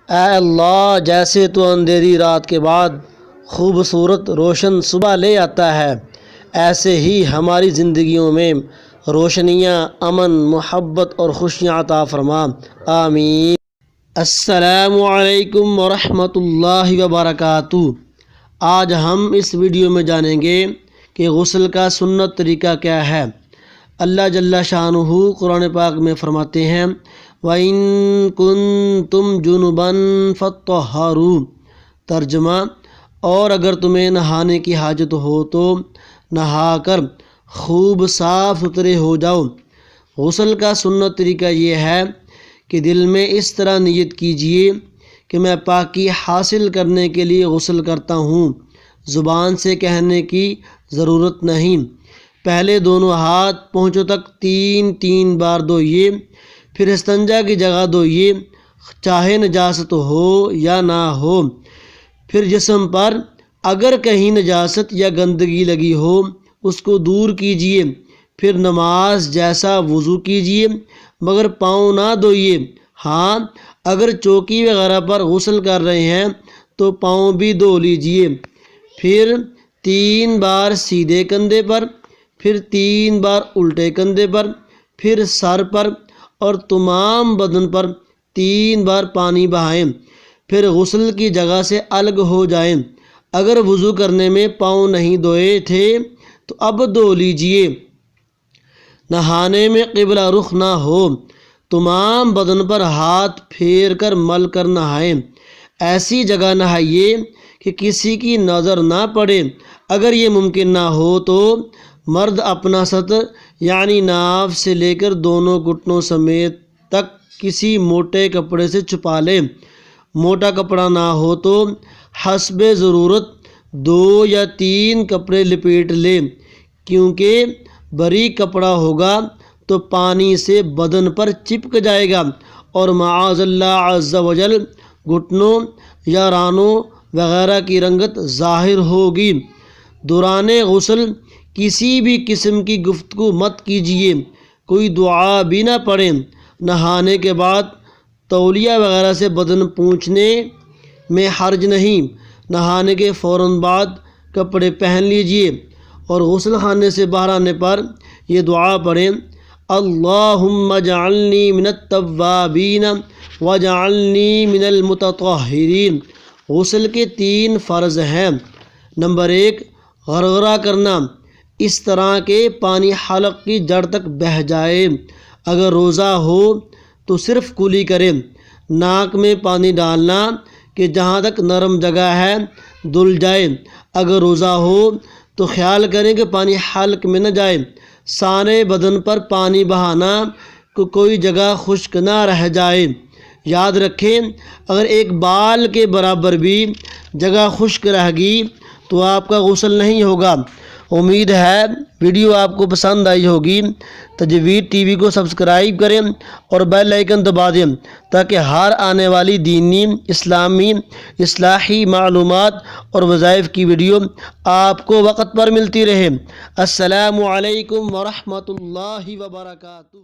اے اللہ، جیسے تو اندھیری رات کے بعد خوبصورت روشن صبح لے آتا ہے، ایسے ہی ہماری زندگیوں میں روشنیاں، امن، محبت اور خوشیاں عطا فرما، آمین۔ السلام علیکم ورحمۃ اللہ وبرکاتہ۔ آج ہم اس ویڈیو میں جانیں گے کہ غسل کا سنت طریقہ کیا ہے۔ اللہ جل شانہ قرآن پاک میں فرماتے ہیں وَإِن كُنتُمْ جُنُبًا فَطَّهَّرُوا، ترجمہ، اور اگر تمہیں نہانے کی حاجت ہو تو نہا کر خوب صاف ستھرے ہو جاؤ۔ غسل کا سنت طریقہ یہ ہے کہ دل میں اس طرح نیت کیجئے کہ میں پاکی حاصل کرنے کے لیے غسل کرتا ہوں، زبان سے کہنے کی ضرورت نہیں۔ پہلے دونوں ہاتھ پونچھوں تک تین بار دھوئیے، پھر استنجا کی جگہ دھوئیے، چاہے نجاست ہو یا نہ ہو۔ پھر جسم پر اگر کہیں نجاست یا گندگی لگی ہو اس کو دور کیجئے، پھر نماز جیسا وضو کیجئے، مگر پاؤں نہ دھوئیے۔ ہاں، اگر چوکی وغیرہ پر غسل کر رہے ہیں تو پاؤں بھی دھو لیجئے۔ پھر 3 بار سیدھے کندھے پر، پھر 3 بار الٹے کندھے پر، پھر سر پر اور تمام بدن پر 3 بار پانی بہائیں، پھر غسل کی جگہ سے الگ ہو جائیں۔ اگر وضو کرنے میں پاؤں نہیں دھوئے تھے تو اب دھو لیجئے۔ نہانے میں قبلہ رخ نہ ہو، تمام بدن پر ہاتھ پھیر کر مل کر نہائیں۔ ایسی جگہ نہائیے کہ کسی کی نظر نہ پڑے۔ اگر یہ ممکن نہ ہو تو مرد اپنا سطر یعنی ناف سے لے کر دونوں گھٹنوں سمیت تک کسی موٹے کپڑے سے چھپا لے۔ موٹا کپڑا نہ ہو تو حسب ضرورت 2 یا 3 کپڑے لپیٹ لے، کیونکہ باریک کپڑا ہوگا تو پانی سے بدن پر چپک جائے گا اور معاذ اللہ عز و جل گھٹنوں یا رانوں وغیرہ کی رنگت ظاہر ہوگی۔ دوران غسل کسی بھی قسم کی گفتگو مت کیجیے، کوئی دعا بھی نہ پڑھیں۔ نہانے کے بعد تولیہ وغیرہ سے بدن پونچھنے میں حرج نہیں۔ نہانے کے فوراً بعد کپڑے پہن لیجئے اور غسل خانے سے باہر آنے پر یہ دعا پڑھیں اللہم اجعلنی من التوابین واجعلنی من المتطہرین۔ غسل کے 3 فرض ہیں۔ نمبر 1، غرغرہ کرنا، اس طرح کہ پانی حلق کی جڑ تک بہہ جائے۔ اگر روزہ ہو تو صرف کلی کریں۔ ناک میں پانی ڈالنا کہ جہاں تک نرم جگہ ہے دھل جائے۔ اگر روزہ ہو تو خیال کریں کہ پانی حلق میں نہ جائے۔ سارے بدن پر پانی بہانا کہ کوئی جگہ خشک نہ رہ جائے۔ یاد رکھیں، اگر ایک بال کے برابر بھی جگہ خشک رہ گئی تو آپ کا غسل نہیں ہوگا۔ امید ہے ویڈیو آپ کو پسند آئی ہوگی۔ تجوید ٹی وی کو سبسکرائب کریں اور بیل آئیکن دبا دیں تاکہ ہر آنے والی دینی، اسلامی، اصلاحی معلومات اور وظائف کی ویڈیو آپ کو وقت پر ملتی رہے۔ السلام علیکم ورحمۃ اللہ وبرکاتہ۔